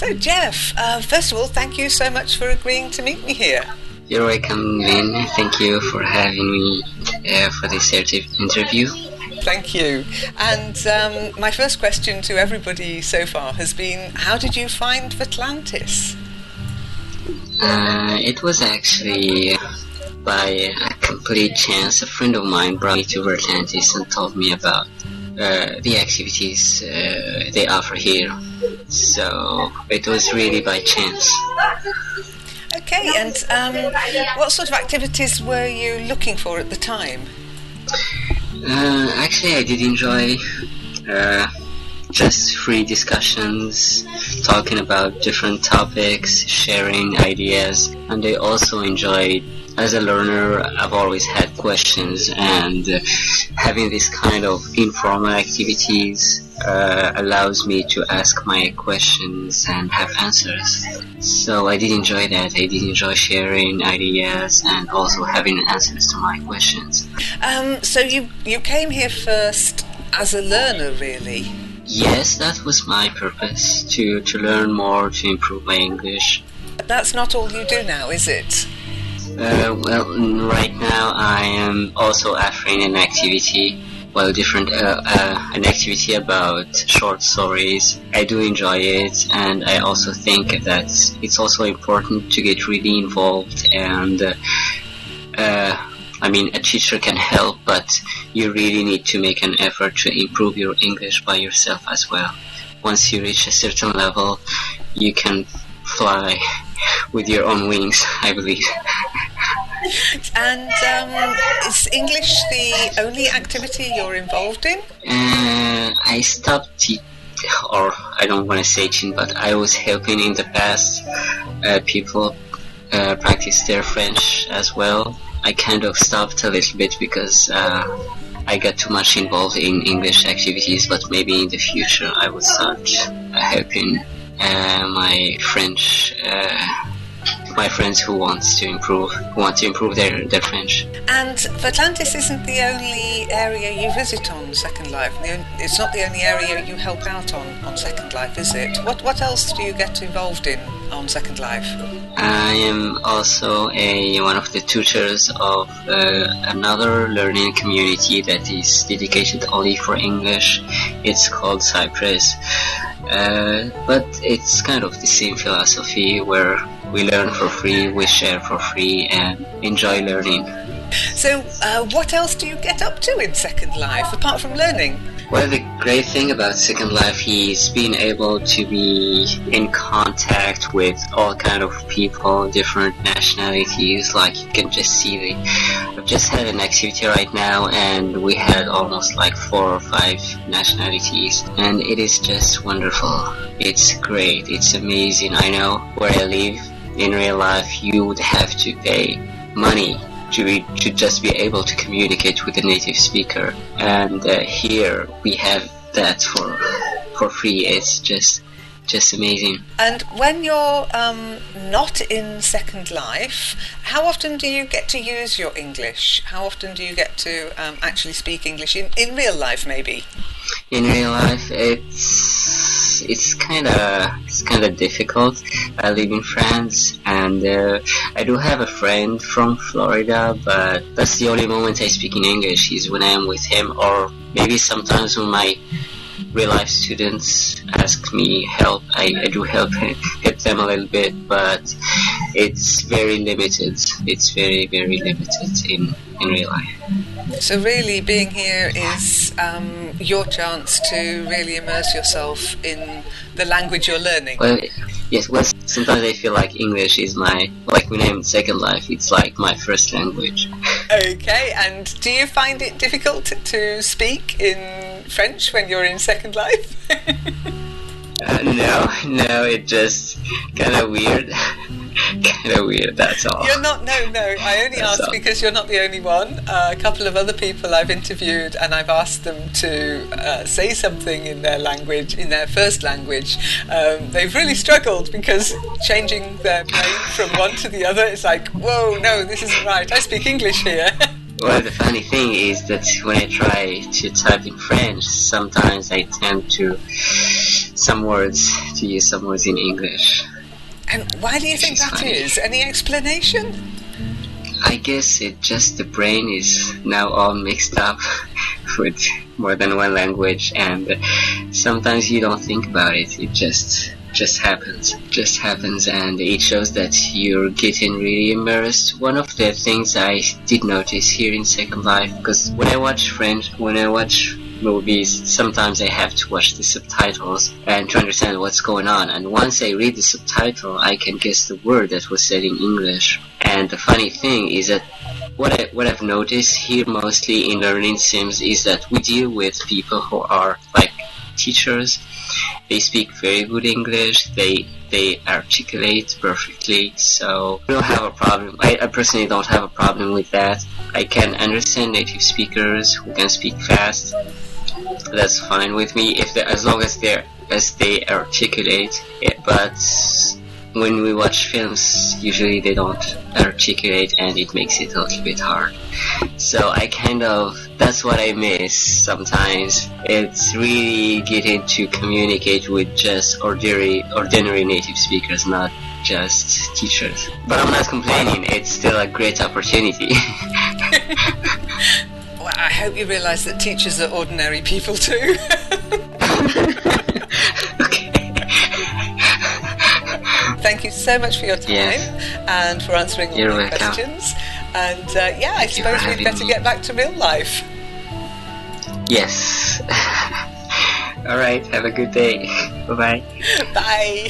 So, Jeff, first of all, thank you so much for agreeing to meet me here. You're welcome, Lynn. Thank you for having me for this interview. Thank you. And my first question to everybody so far has been, how did you find Virtlantis? It was actually by a complete chance. A friend of mine brought me to Virtlantis and told me about the activities they offer here. So it was really by chance. Okay, and what sort of activities were you looking for at the time? Actually, I did enjoy just free discussions, talking about different topics, sharing ideas, and I also enjoyed, as a learner, I've always had questions, and having this kind of informal activities allows me to ask my questions and have answers. So I did enjoy that. I did enjoy sharing ideas and also having answers to my questions. So you came here first as a learner, really? Yes, that was my purpose, to learn more, to improve my English. But that's not all you do now, is it? Well, right now I am also offering an activity, an activity about short stories. I do enjoy it, and I also think that it's also important to get really involved, and a teacher can help, but you really need to make an effort to improve your English by yourself as well. Once you reach a certain level, you can fly with your own wings, I believe. And is English the only activity you're involved in? I stopped or I don't want to say teaching, but I was helping in the past people practice their French as well. I kind of stopped a little bit because I got too much involved in English activities, but maybe in the future I will start helping my friends who want to improve their French. And Virtlantis isn't the only area you visit on Second Life. It's not the only area you help out on Second Life, is it? What else do you get involved in on Second Life? I am also one of the tutors of another learning community that is dedicated only for English. It's called Cyprus. But it's kind of the same philosophy where we learn for free, we share for free, and enjoy learning. So, what else do you get up to in Second Life, apart from learning? Well, the great thing about Second Life is being able to be in contact with all kind of people, different nationalities. Like, you can just see I've just had an activity right now, and we had almost like 4 or 5 nationalities, and it is just wonderful. It's great. It's amazing. I know where I live, in real life, you would have to pay money to just be able to communicate with a native speaker, and here we have that for free. It's just amazing. And when you're not in Second Life, how often do you get to use your English? How often do you get to actually speak English in real life, maybe? In real life, it's kind of difficult. I live in France, and I do have a friend from Florida, but that's the only moment I speak in English is when I am with him, or maybe sometimes when my real life students ask me help. I do help them a little bit, but it's very limited. It's very, very limited in real life. So really being here is your chance to really immerse yourself in the language you're learning. Well, yes, well, sometimes I feel like English is like when I'm in Second Life, it's like my first language. Okay, and do you find it difficult to speak in French when you're in Second Life? No, it's just kind of weird. That's all. You're not, no, I only ask because you're not the only one. A couple of other people I've interviewed, and I've asked them to say something in their language, in their first language. They've really struggled because changing their name from one to the other, it's like, whoa, no, this isn't right. I speak English here. Well, the funny thing is that when I try to type in French, sometimes I tend to some words, to use some words in English. And why do you think that is? Any explanation? I guess the brain is now all mixed up with more than one language, and sometimes you don't think about it. It just happens. And it shows that you're getting really immersed. One of the things I did notice here in Second Life, because when I watch movies, sometimes I have to watch the subtitles and to understand what's going on, and once I read the subtitle I can guess the word that was said in English. And the funny thing is that what I've noticed here mostly in learning Sims is that we deal with people who are like teachers. They speak very good English, they articulate perfectly, so I don't have a problem. I personally don't have a problem with that. I can understand native speakers who can speak fast. That's fine with me as long as they articulate it. But when we watch films, usually they don't articulate, and it makes it a little bit hard. So that's what I miss sometimes. It's really getting to communicate with just ordinary native speakers, not just teachers. But I'm not complaining, it's still a great opportunity. Well, I hope you realise that teachers are ordinary people too. Okay. Thank you so much for your time and for answering all my questions. And I suppose we'd better get back to real life. Yes. All right. Have a good day. Bye-bye. Bye.